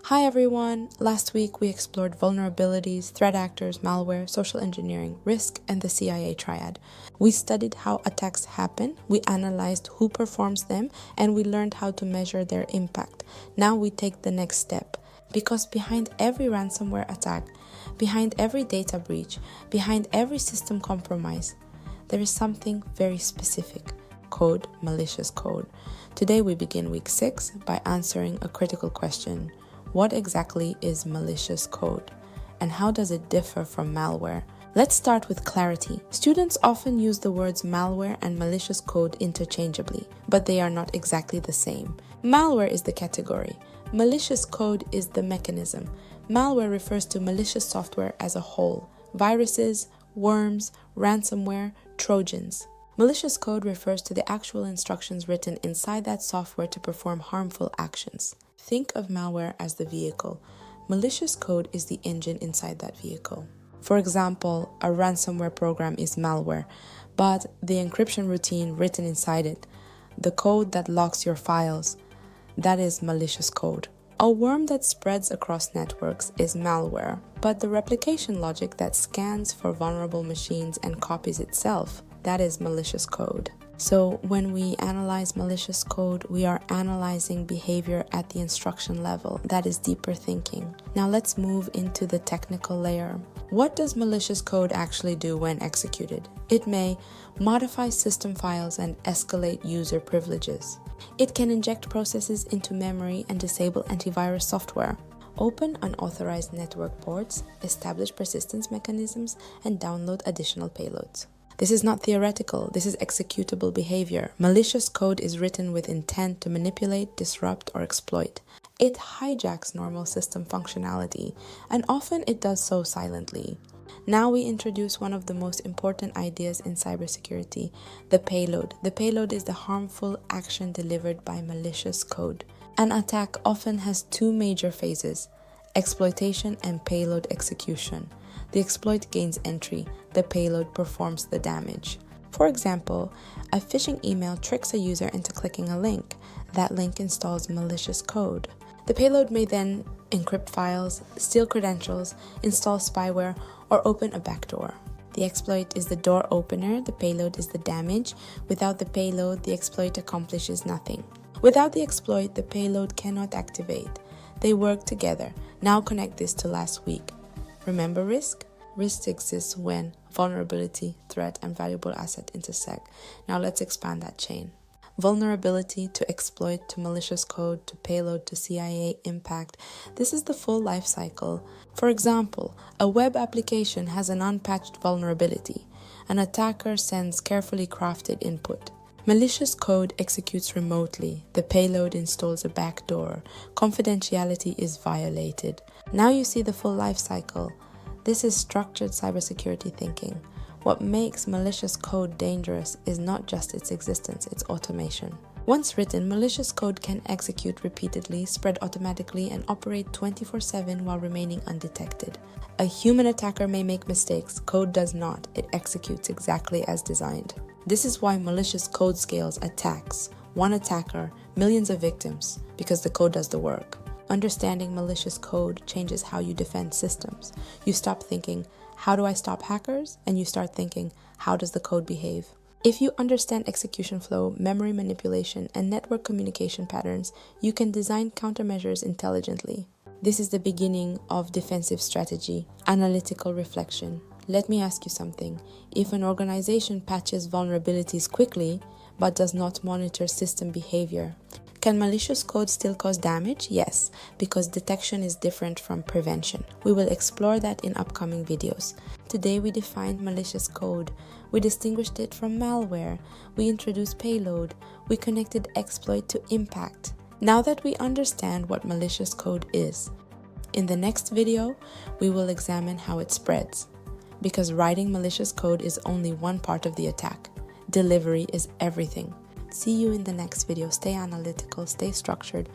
Hi everyone! Last week we explored vulnerabilities, threat actors, malware, social engineering, risk, and the CIA triad. We studied how attacks happen, we analyzed who performs them, and we learned how to measure their impact. Now we take the next step. Because behind every ransomware attack, behind every data breach, behind every system compromise, there is something very specific. Code, malicious code. Today we begin week 6 by answering a critical question. What exactly is malicious code? And how does it differ from malware? Let's start with clarity. Students often use the words malware and malicious code interchangeably, but they are not exactly the same. Malware is the category. Malicious code is the mechanism. Malware refers to malicious software as a whole. Viruses, worms, ransomware, Trojans. Malicious code refers to the actual instructions written inside that software to perform harmful actions. Think of malware as the vehicle. Malicious code is the engine inside that vehicle. For example, a ransomware program is malware, but the encryption routine written inside it, the code that locks your files, that is malicious code. A worm that spreads across networks is malware, but the replication logic that scans for vulnerable machines and copies itself, that is malicious code. So when we analyze malicious code, we are analyzing behavior at the instruction level. That is deeper thinking. Now let's move into the technical layer. What does malicious code actually do when executed? It may modify system files and escalate user privileges. It can inject processes into memory and disable antivirus software. Open unauthorized network ports, establish persistence mechanisms, and download additional payloads. This is not theoretical, this is executable behavior. Malicious code is written with intent to manipulate, disrupt, or exploit. It hijacks normal system functionality, and often it does so silently. Now we introduce one of the most important ideas in cybersecurity, the payload. The payload is the harmful action delivered by malicious code. An attack often has two major phases, exploitation and payload execution. The exploit gains entry, the payload performs the damage. For example, a phishing email tricks a user into clicking a link. That link installs malicious code. The payload may then encrypt files, steal credentials, install spyware, or open a backdoor. The exploit is the door opener, the payload is the damage. Without the payload, the exploit accomplishes nothing. Without the exploit, the payload cannot activate. They work together. Now connect this to last week. Remember risk? Risk exists when vulnerability, threat, and valuable asset intersect. Now let's expand that chain. Vulnerability to exploit to malicious code to payload to CIA impact. This is the full life cycle. For example, a web application has an unpatched vulnerability. An attacker sends carefully crafted input. Malicious code executes remotely. The payload installs a backdoor. Confidentiality is violated. Now you see the full life cycle. This is structured cybersecurity thinking. What makes malicious code dangerous is not just its existence, it's automation. Once written, malicious code can execute repeatedly, spread automatically, and operate 24/7 while remaining undetected. A human attacker may make mistakes. Code does not. It executes exactly as designed. This is why malicious code scales attacks. One attacker, millions of victims, because the code does the work. Understanding malicious code changes how you defend systems. You stop thinking, how do I stop hackers? And you start thinking, how does the code behave? If you understand execution flow, memory manipulation, and network communication patterns, you can design countermeasures intelligently. This is the beginning of defensive strategy, analytical reflection. Let me ask you something. If an organization patches vulnerabilities quickly, but does not monitor system behavior, can malicious code still cause damage? Yes, because detection is different from prevention. We will explore that in upcoming videos. Today we defined malicious code. We distinguished it from malware. We introduced payload. We connected exploit to impact. Now that we understand what malicious code is, in the next video, we will examine how it spreads. Because writing malicious code is only one part of the attack. Delivery is everything. See you in the next video. Stay analytical, stay structured.